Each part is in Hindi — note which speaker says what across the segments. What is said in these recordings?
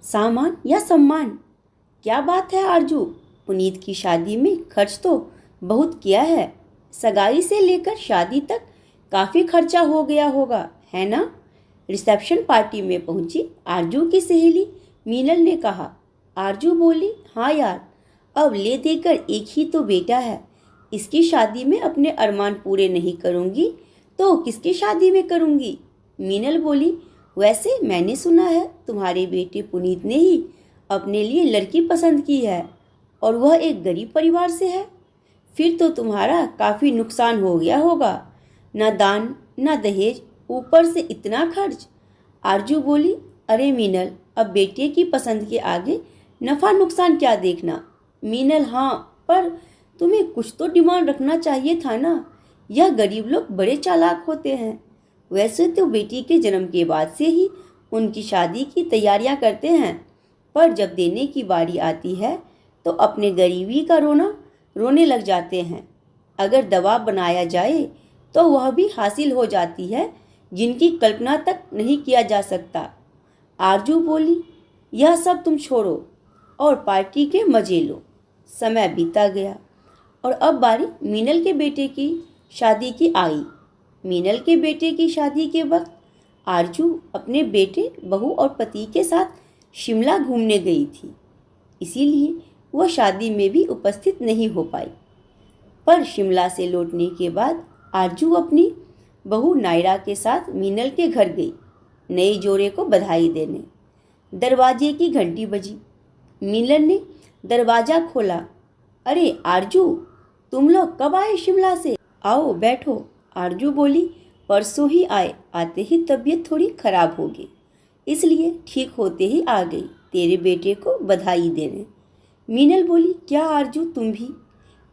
Speaker 1: सामान या सम्मान? क्या बात है आरजू, पुनीत की शादी में खर्च तो बहुत किया है। सगाई से लेकर शादी तक काफ़ी खर्चा हो गया होगा, है ना? रिसेप्शन पार्टी में पहुंची आरजू की सहेली मीनल ने कहा। आरजू बोली, हाँ यार, अब ले देकर एक ही तो बेटा है। इसकी शादी में अपने अरमान पूरे नहीं करूंगी तो किसकी शादी में करूंगी? मीनल बोली, वैसे मैंने सुना है तुम्हारे बेटे पुनीत ने ही अपने लिए लड़की पसंद की है और वह एक गरीब परिवार से है। फिर तो तुम्हारा काफ़ी नुकसान हो गया होगा, ना दान ना दहेज, ऊपर से इतना खर्च। आरजू बोली, अरे मीनल, अब बेटे की पसंद के आगे नफ़ा नुकसान क्या देखना। मीनल, हाँ, पर तुम्हें कुछ तो डिमांड रखना चाहिए था ना। यह गरीब लोग बड़े चालाक होते हैं। वैसे तो बेटी के जन्म के बाद से ही उनकी शादी की तैयारियां करते हैं, पर जब देने की बारी आती है तो अपने गरीबी का रोने लग जाते हैं। अगर दबाव बनाया जाए तो वह भी हासिल हो जाती है जिनकी कल्पना तक नहीं किया जा सकता। आरजू बोली, यह सब तुम छोड़ो और पार्टी के मजे लो। समय बीता गया और अब बारी मीनल के बेटे की शादी की आई। मीनल के बेटे की शादी के वक्त आरजू अपने बेटे, बहू और पति के साथ शिमला घूमने गई थी, इसीलिए वह शादी में भी उपस्थित नहीं हो पाई। पर शिमला से लौटने के बाद आरजू अपनी बहू नायरा के साथ मीनल के घर गई, नए जोड़े को बधाई देने। दरवाजे की घंटी बजी। मीनल ने दरवाज़ा खोला। अरे आरजू, तुम लोग कब आए शिमला से? आओ बैठो। आरजू बोली, परसों ही आए, आते ही तबीयत थोड़ी खराब हो गई, इसलिए ठीक होते ही आ गई तेरे बेटे को बधाई देने। मीनल बोली, क्या आरजू, तुम भी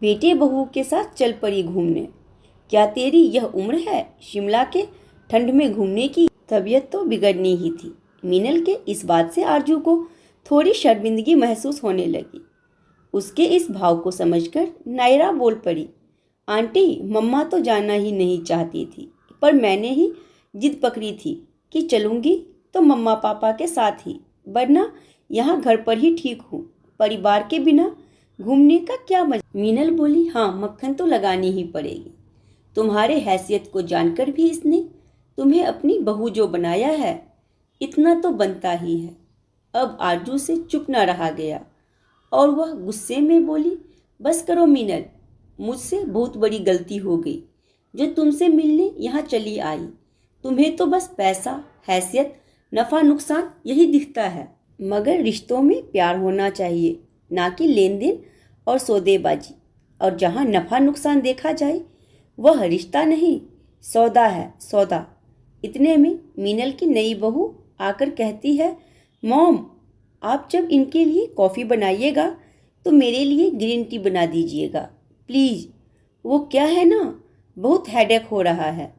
Speaker 1: बेटे बहू के साथ चल पड़ी घूमने? क्या तेरी यह उम्र है शिमला के ठंड में घूमने की? तबीयत तो बिगड़नी ही थी। मीनल के इस बात से आरजू को थोड़ी शर्मिंदगी महसूस होने लगी। उसके इस भाव को समझकर नायरा बोल पड़ी, आंटी, मम्मा तो जाना ही नहीं चाहती थी, पर मैंने ही जिद पकड़ी थी कि चलूँगी तो मम्मा पापा के साथ ही, वरना यहाँ घर पर ही ठीक हूँ। परिवार के बिना घूमने का क्या मजा। मीनल बोली, हाँ, मक्खन तो लगानी ही पड़ेगी। तुम्हारे हैसियत को जानकर भी इसने तुम्हें अपनी बहू जो बनाया है, इतना तो बनता ही है। अब आरजू से चुप न रहा गया और वह गुस्से में बोली, बस करो मीनल, मुझसे बहुत बड़ी गलती हो गई जो तुमसे मिलने यहाँ चली आई। तुम्हें तो बस पैसा, हैसियत, नफ़ा नुकसान यही दिखता है, मगर रिश्तों में प्यार होना चाहिए, ना कि लेन देन और सौदेबाजी। और जहाँ नफ़ा नुकसान देखा जाए वह रिश्ता नहीं, सौदा है, सौदा। इतने में मीनल की नई बहू आकर कहती है, मॉम, आप जब इनके लिए कॉफ़ी बनाइएगा तो मेरे लिए ग्रीन टी बना दीजिएगा प्लीज़। वो क्या है ना, बहुत हेडेक हो रहा है।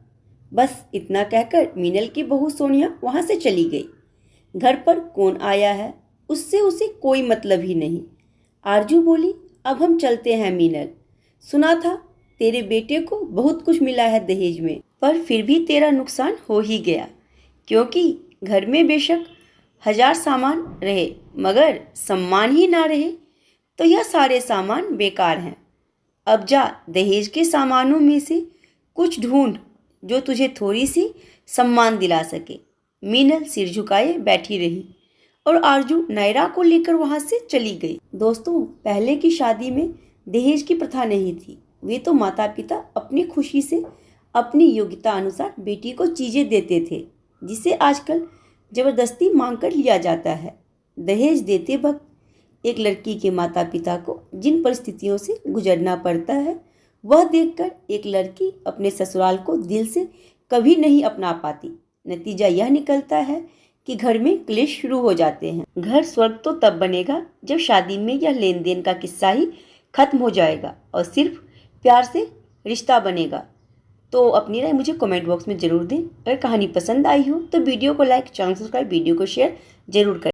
Speaker 1: बस इतना कहकर मीनल की बहू सोनिया वहाँ से चली गई। घर पर कौन आया है उससे उसे कोई मतलब ही नहीं। आरजू बोली, अब हम चलते हैं मीनल, सुना था तेरे बेटे को बहुत कुछ मिला है दहेज में, पर फिर भी तेरा नुकसान हो ही गया, क्योंकि घर में बेशक 1000 सामान रहे मगर सम्मान ही ना रहे तो यह सारे सामान बेकार हैं। अब जा दहेज के सामानों में से कुछ ढूंढ जो तुझे थोड़ी सी सम्मान दिला सके। मीनल सिर झुकाए बैठी रही और आरजू नायरा को लेकर वहां से चली गई। दोस्तों, पहले की शादी में दहेज की प्रथा नहीं थी। वे तो माता पिता अपनी खुशी से अपनी योग्यता अनुसार बेटी को चीज़ें देते थे, जिसे आजकल ज़बरदस्ती मांग कर लिया जाता है। दहेज देते वक्त एक लड़की के माता पिता को जिन परिस्थितियों से गुजरना पड़ता है, वह देखकर एक लड़की अपने ससुराल को दिल से कभी नहीं अपना पाती। नतीजा यह निकलता है कि घर में क्लेश शुरू हो जाते हैं। घर स्वर्ग तो तब बनेगा जब शादी में यह लेन देन का किस्सा ही खत्म हो जाएगा और सिर्फ प्यार से रिश्ता बनेगा। तो अपनी राय मुझे कमेंट बॉक्स में ज़रूर दें। अगर कहानी पसंद आई हो तो वीडियो को लाइक, चैनल सब्सक्राइब, वीडियो को शेयर जरूर करें।